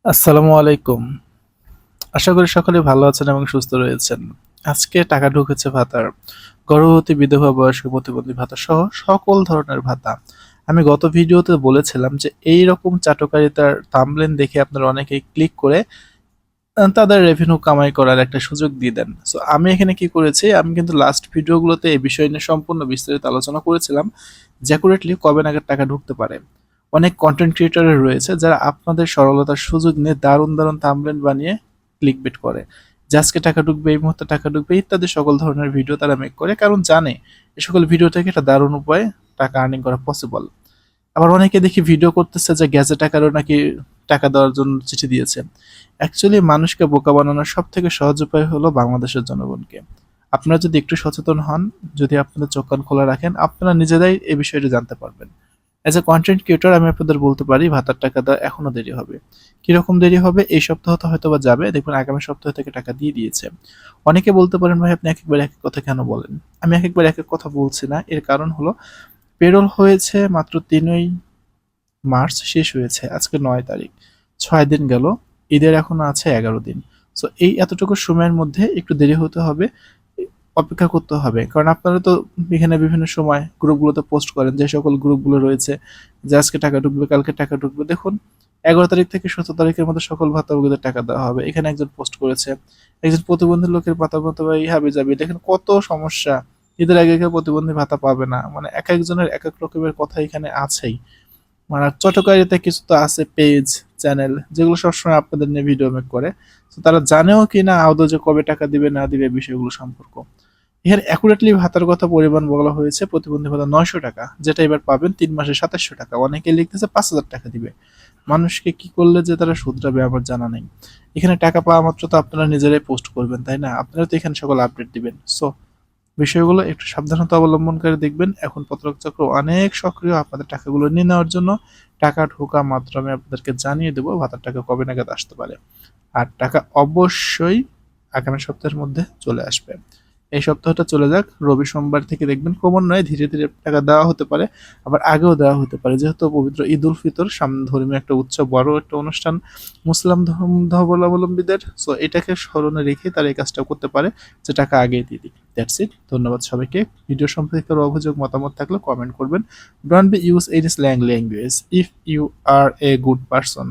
আসসালামু আলাইকুম। আশা করি সকলে ভালো আছেন এবং সুস্থ রয়েছেন। আজকে টাকা ঢুকেছে ভাতার। গর্ভবতী, বিধবা, বয়স্ক, প্রতিবন্ধী ভাতা সহ সকল ধরনের ভাতা। আমি গত ভিডিওতে বলেছিলাম যে এই রকম চাটুকারিতার থাম্বনেইল দেখে আপনারা অনেকেই ক্লিক করে তাদের রেভিনিউ কামাই করার একটা সুযোগ দিয়ে দেন। সো আমি এখানে কি করেছি, আমি কিন্তু লাস্ট ভিডিওগুলোতে এই বিষয় নিয়ে সম্পূর্ণ বিস্তারিত আলোচনা করেছিলাম যে অ্যাকুরেটলি কবে নাগাদ টাকা ঢুকতে পারে। অনেক কন্টেন্ট ক্রিয়েটর রয়েছে যারা আপনাদের সরলতার সুযোগ নিয়ে দারুণ দারুণ থাম্বনেইল বানিয়ে ক্লিকবেট করে যে আজকে টাকা ঢুকবে, এই মুহূর্তে টাকা ঢুকবে ইত্যাদি সকল ধরনের ভিডিও তারা মেক করে, কারণ জানে এই সকল ভিডিও থেকে একটা দারুণ উপায়ে টাকা আর্নিং করা পসিবল। আবার অনেকে দেখি ভিডিও করতেছে যে গ্যাজেট আকারেও নাকি টাকা দেওয়ার জন্য চিঠি দিয়েছে। অ্যাকচুয়ালি মানুষকে বোকা বানানোর সব থেকে সহজ উপায় হলো বাংলাদেশের জনগণকে। আপনারা যদি একটু সচেতন হন, যদি আপনাদের চোখ কান খোলা রাখেন, আপনারা নিজেরাই এই বিষয়টি জানতে পারবেন। অ্যাজ এ কন্টেন্ট ক্রিয়েটর আমি আপনাদের বলতে পারি ভাতার টাকা দেওয়া এখনো দেরি হবে। কিরকম দেরি হবে? এই সপ্তাহ তো হয়তো বা যাবে, দেখবেন আগামী সপ্তাহ থেকে টাকা দিয়ে দিয়েছে। অনেকে বলতে পারেন ভাই আপনি একেকবার এক এক কথা কেন বলেন? আমি একেকবার এক এক কথা বলছি না, এর কারণ হলো পেরোল হয়েছে মাত্র ৩ই মার্চ, শেষ হয়েছে আজকে ৯ তারিখ। ৬ দিন গেল, ঈদের এখনো আছে ১১ দিন। সো এই এতটুকু সময়ের মধ্যে একটু দেরি হতে হবে, অপেক্ষা করতে হবে। কারণ আপনারা তো এখানে বিভিন্ন সময় গ্রুপগুলোতে পোস্ট করেন, যে সকল গ্রুপগুলো রয়েছে যে আজকে টাকা ঢুকবে, কালকে টাকা ঢুকবে। দেখুন ১১ তারিখ থেকে ১৭ তারিখের মধ্যে সকল ভাতাভোগীদের টাকা দেওয়া হবে। এখানে একজন পোস্ট করেছে, একজন প্রতিবন্ধী লোকের ভাতা ভাতা বা হাবি যাবে, দেখেন কত সমস্যা। ঈদের আগে কেউ প্রতিবন্ধী ভাতা পাবে না, মানে এক একজনের এক এক রকমের কথা এখানে আছেই। মানে চটকারিতে কিছু তো আছে পেজ, চ্যানেল যেগুলো সবসময় আপনাদের নিয়ে ভিডিও মেক করে। তো তারা জানেও কি না আদৌ যে কবে টাকা দিবে না দিবে বিষয়গুলো সম্পর্ক। এর অ্যাকুরেটলি ভাতার কথা পরিমাণ বলা হয়েছে প্রতিবন্ধী ভাতা ৯০০ টাকা, যেটা এবার পাবেন ৩ মাসে ২৭০০ টাকা। অনেকে লিখতেছে ৫,০০০ টাকা দিবে। মানুষকে কি করলে যে তারা শুধরাবে আমার জানা নেই। এখানে টাকা পাওয়া মাত্র তো আপনারা নিজেরাই পোস্ট করবেন, তাই না? আপনারা তো এখানে সকল আপডেট দিবেন। সো বিষয়গুলো একটু সাবধানতা অবলম্বন করে দেখবেন। এখন প্রতারক চক্র অনেক সক্রিয় আপনাদের টাকাগুলো নিয়ে নেওয়ার জন্য। টাকা ঢোকা মাত্র আমি আপনাদেরকে জানিয়ে দেবো ভাতার টাকা কবে নাগাদ আসতে পারে। আর টাকা অবশ্যই আগামী সপ্তাহের মধ্যে চলে আসবে। এই সপ্তাহটা চলে যাক, রবি সোমবার থেকে দেখবেন ক্রমান্বয়ে ধীরে ধীরে টাকা দেওয়া হতে পারে, আবার আগেও দেওয়া হতে পারে। যেহেতু পবিত্র ঈদ উল ফিতর সামনে, ধর্মীয় একটা উৎসব, বড় একটা অনুষ্ঠান মুসলিম ধর্মাবলম্বীদের। সো এটাকে স্মরণে রেখে তারা এই কাজটা করতে পারে যে টাকা আগে দিয়ে দিক। That's it. ধন্যবাদ সবাইকে। ভিডিও সম্পর্কে কারো অভিযোগ মতামত থাকলে কমেন্ট করবেন। Don't be use any slang language if you are a good person.